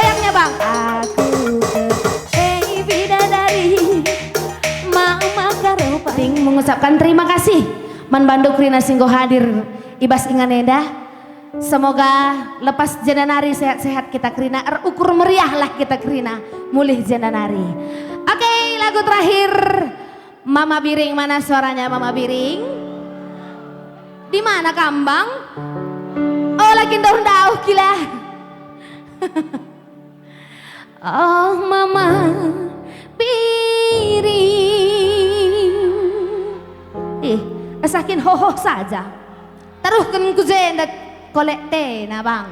goyangnya bang. Aku bidadari mama karo paling mengucapkan terima kasih Man Bandung Krina Singgo hadir ibas inganeda. Semoga lepas jenanari sehat-sehat kita Krina, ukur meriah lah kita Krina, mulih jenanari. Oke, lagu terakhir Mama Biring, mana suaranya Mama Biring? Di mana Kambang? Oh, lagi daun-daun gila. Oh, Mama Biring. Asakin hoho saja. Taruhkan ku zendat kolek teh na bang.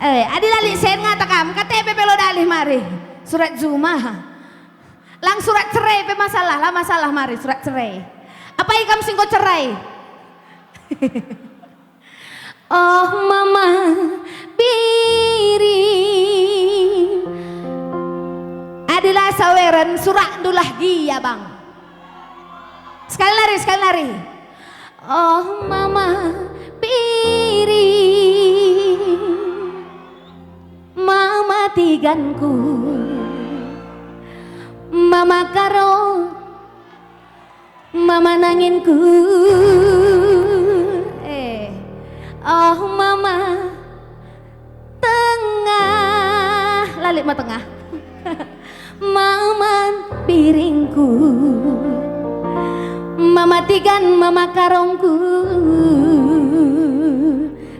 Adi lali sen ngatakam KTP pelo dalih mari. Surat Zuma. Lang surat cerai pe masalah lah masalah mari surat cerai. Apa ikam singko cerai? Oh mama Biring. Adilah saweran surat dulah dia bang. Sekali lari. Oh mama Biring, mama tiganku, mama karo, mama nanginku. Oh mama tengah, lalik ma tengah. Mama Biringku, mama tigan, mama karongku.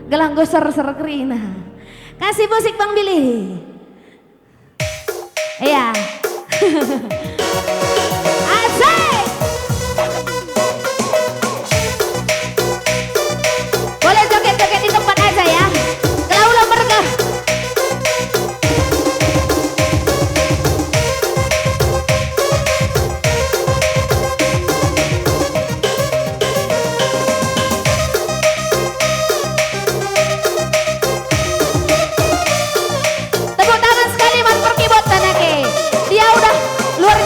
Gelang goser Krina. Kasih musik Bang Billy. Iya. Asik. Boleh joget-joget di tempat aja ya. Kelaulah mereka. Luar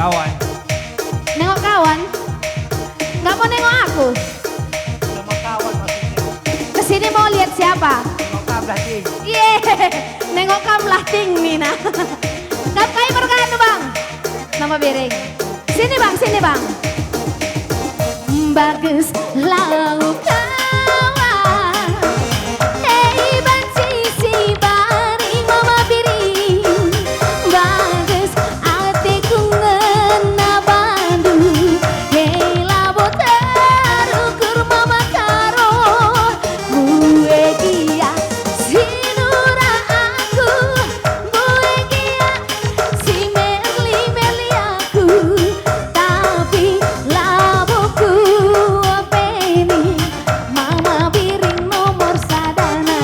kawan. Nengok kawan? Nggak mau nengok aku? Sama kawan maksudnya. Kesini mau lihat siapa? Nengok kablah ting. Nengok kamlah ting Nina. Ngapain berkata bang? Nama Biring. Sini bang. Bagus lalu kawan. Hei banci si bari mama Biring. Bagus hatiku ngena bandu. Hei labot terukur mama karo. Gue dia si nura aku. Gue dia si meli aku. Tapi labuku apa ini? Mama Biring nomor sadana.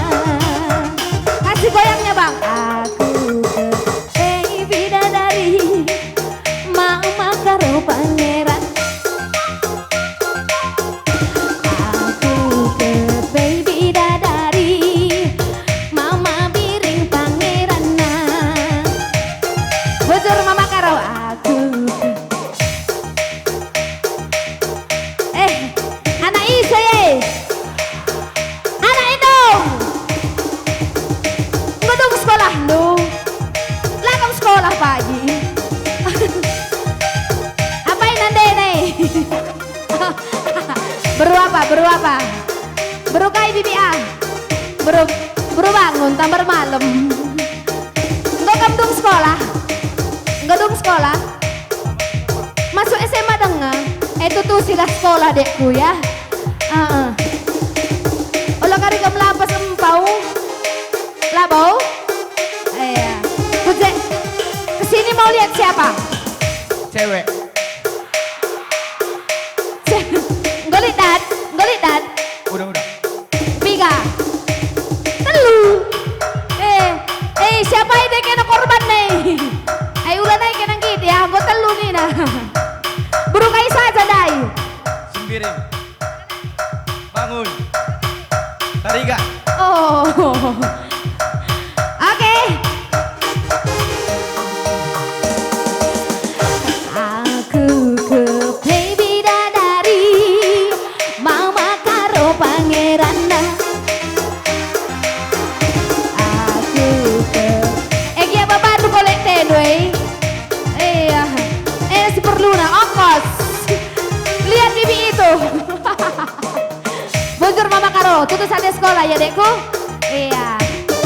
Kasih goyangnya bang. Aku ke bidadari. Mama karo pangeran. Aku ke baby dadari. Mama Biring pangeran. Bujur mama karo aku. Anak iso ye. Anak itu. Ngedung sekolah dong. Lakam sekolah pagi. Apain ande nih? Beru apa? Beru kai bibi ah. Beru bangun tambah malam. Enggak kamdung sekolah. Masuk SMA dengar. Itu tuh sila sekolah dekku ya. Olah kari kamu lapas empau. Labau. Iya. Kuje. Kesini mau lihat siapa? Cewek. Golit dad. Udah. Tiga. Telu. Siapa ini kena korban nih? Ulah naik kena gitu ya. Gue telu nih nah. Berukai saja dai. Sembiring. Bangun. Tariga. Oh. Oke. Aku ke baby dadari. Mama karo pangeran. Aku ke Gia bapak tuh kolek tenwe. Iya. Si perluna ongkos. Lihat bibi itu. Bujur mama karo, tutus ada sekolah ya dekku. Iya.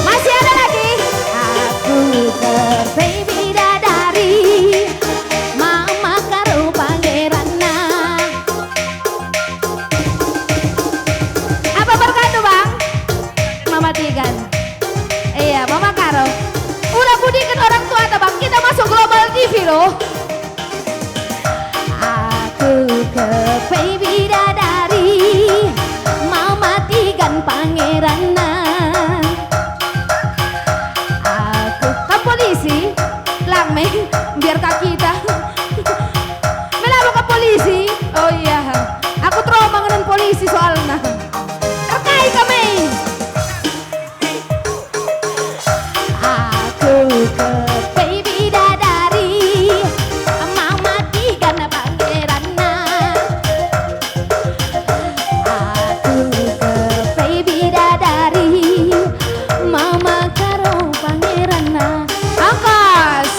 Masih ada lagi. Aku ke baby dadari. Mama karo pangeran. Apa berkata bang? Mama Tigan. Iya mama karo. Udah budikan orang tua tak bang, kita masuk Global TV loh. Aku ke baby dadari. Mama Tigan pangeran. Aku kan polisi. Langmeng biar kak kita. Melalu ke polisi. Oh iya. Aku trauma dengan polisi soalnya. Terkait kami. Aku ke baby dadari. Mama Tigan pangeran. Aku ke baby dadari. Mama karo pangeran. Angkos.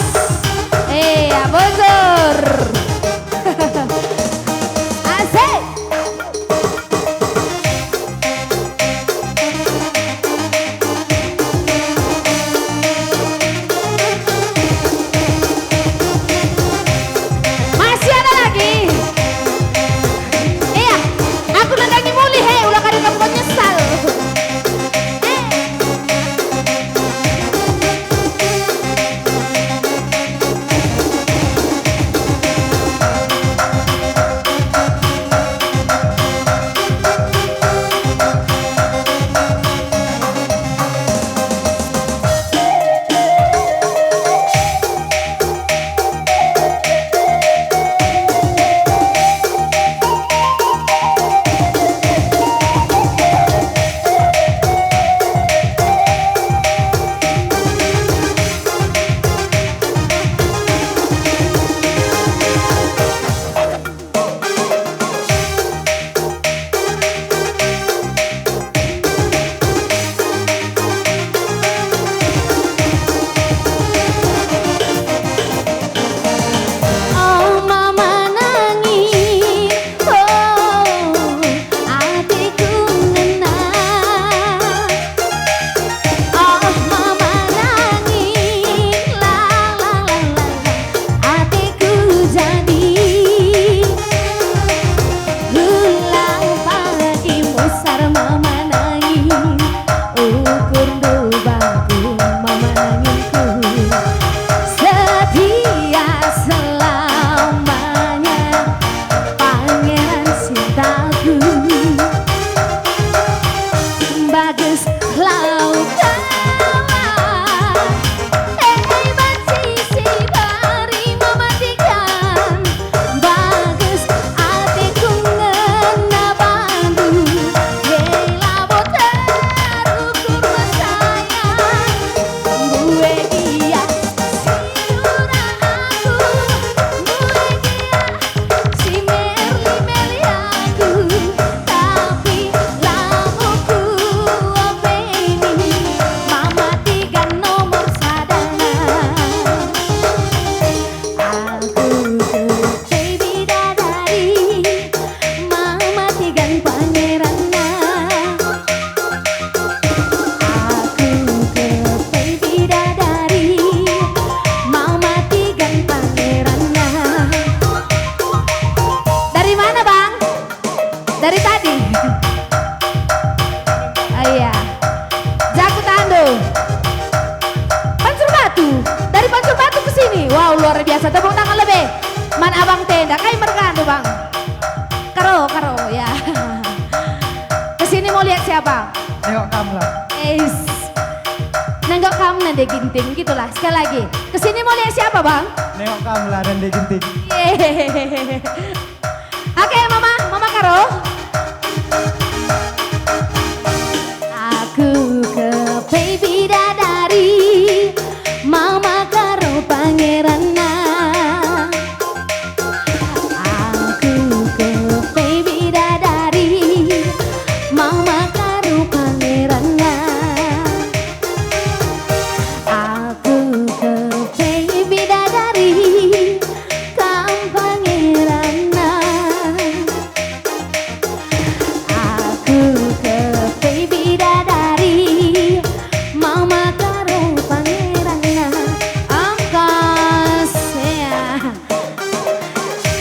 sekali lagi. Kesini mau lihat siapa bang? Nengok kamu lah dan diginting. Yeay. Oke Mama Karo. Aku ke baby dadari, Mama Karo pangeran. Aku ke baby dadari, Mama Karo pangeran. Aku ke baby dadari, kang pangeran. Aku ke baby dadari, Mama Karo pangeran. Angkas ya.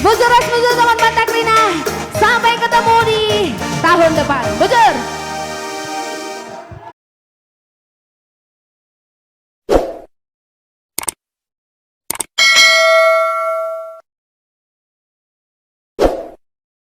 Bujuras teman Bantakrina. Sampai ketemu di tahun depan. Bujur.